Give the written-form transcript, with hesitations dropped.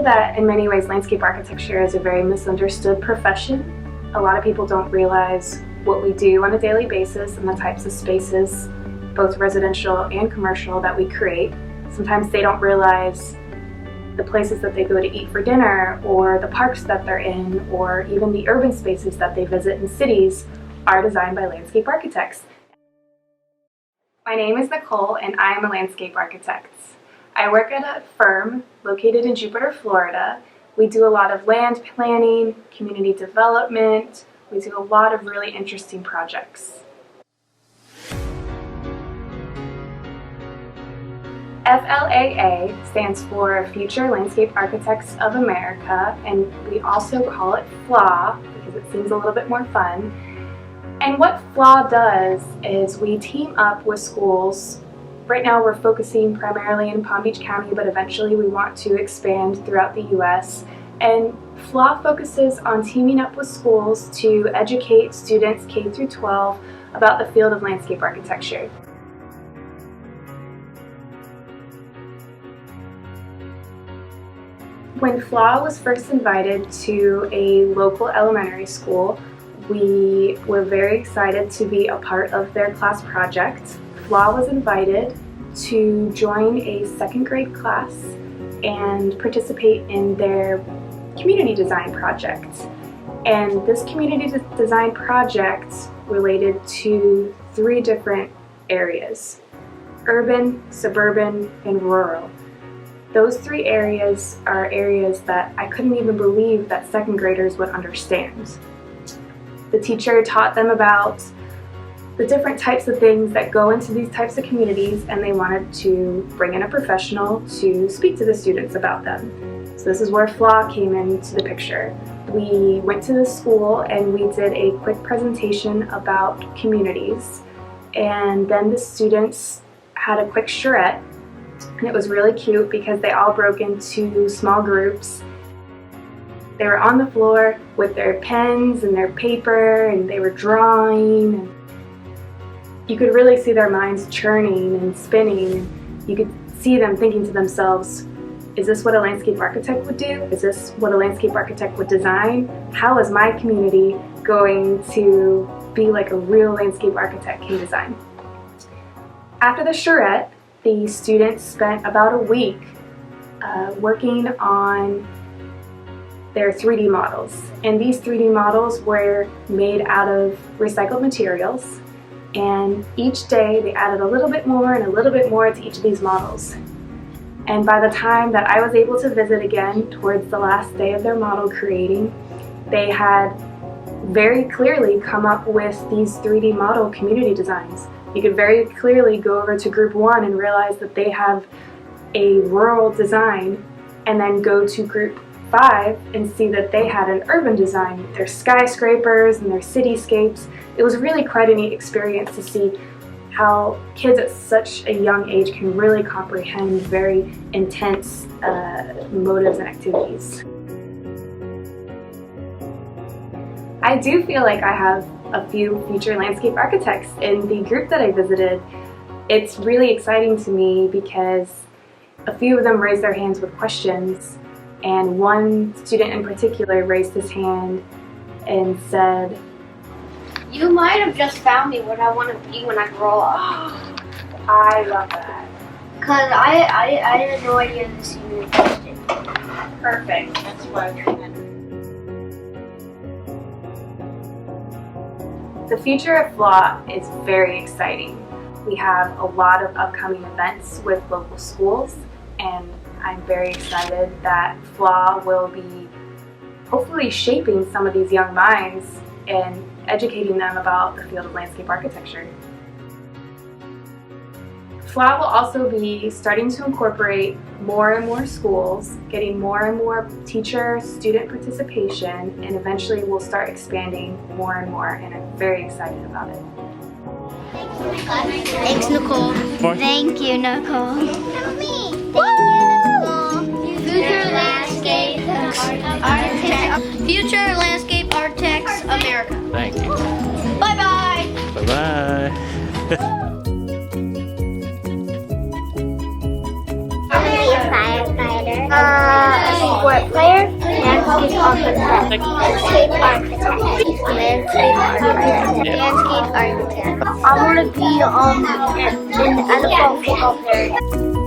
that in many ways landscape architecture is a very misunderstood profession. A lot of people don't realize what we do on a daily basis and the types of spaces, both residential and commercial, that we create. Sometimes they don't realize the places that they go to eat for dinner, or the parks that they're in, or even the urban spaces that they visit in cities are designed by landscape architects. My name is Nicole and I am a landscape architect. I work at a firm located in Jupiter, Florida. We do a lot of land planning, community development. We do a lot of really interesting projects. FLAA stands for Future Landscape Architects of America, and we also call it FLAA because it seems a little bit more fun. And what FLAA does is we team up with schools. Right now we're focusing primarily in Palm Beach County, but eventually we want to expand throughout the U.S. And FLAA focuses on teaming up with schools to educate students K through 12 about the field of landscape architecture. When FLAA was first invited to a local elementary school, we were very excited to be a part of their class project. FLAA was invited to join a second grade class and participate in their community design project. And this community design project related to 3 different areas: urban, suburban, and rural. Those 3 areas are areas that I couldn't even believe that second graders would understand. The teacher taught them about the different types of things that go into these types of communities, and they wanted to bring in a professional to speak to the students about them. So this is where FLAA came into the picture. We went to the school and we did a quick presentation about communities, and then the students had a quick charrette, and it was really cute because they all broke into small groups. They were on the floor with their pens and their paper, and they were drawing. And you could really see their minds churning and spinning. You could see them thinking to themselves, is this what a landscape architect would do? Is this what a landscape architect would design? How is my community going to be like a real landscape architect can design? After the charrette, the students spent about a week working on their 3D models. And these 3D models were made out of recycled materials. And each day they added a little bit more and a little bit more to each of these models. And by the time that I was able to visit again towards the last day of their model creating, they had very clearly come up with these 3D model community designs. You could very clearly go over to group 1 and realize that they have a rural design, and then go to group 5 and see that they had an urban design with their skyscrapers and their cityscapes. It was really quite a neat experience to see how kids at such a young age can really comprehend very intense motives and activities. I do feel like I have a few future landscape architects in the group that I visited. It's really exciting to me because a few of them raised their hands with questions, and one student in particular raised his hand and said, "You might have just found me what I want to be when I grow up." I love that. Because I had no idea this even existed. Perfect. That's why we're here. The future of FLAA is very exciting. We have a lot of upcoming events with local schools, and I'm very excited that FLAA will be hopefully shaping some of these young minds and educating them about the field of landscape architecture. FLAA will also be starting to incorporate more and more schools, getting more and more teacher-student participation, and eventually we'll start expanding more and more, and I'm very excited about it. Thanks, Nicole. Thank you, Nicole. Future Landscape Architects. Future Landscape Architects America. Thank you. Bye-bye. Bye-bye. Firefighter. sport player, landscape architect, landscape architect, landscape architect, landscape architect. I want to be an NFL football player.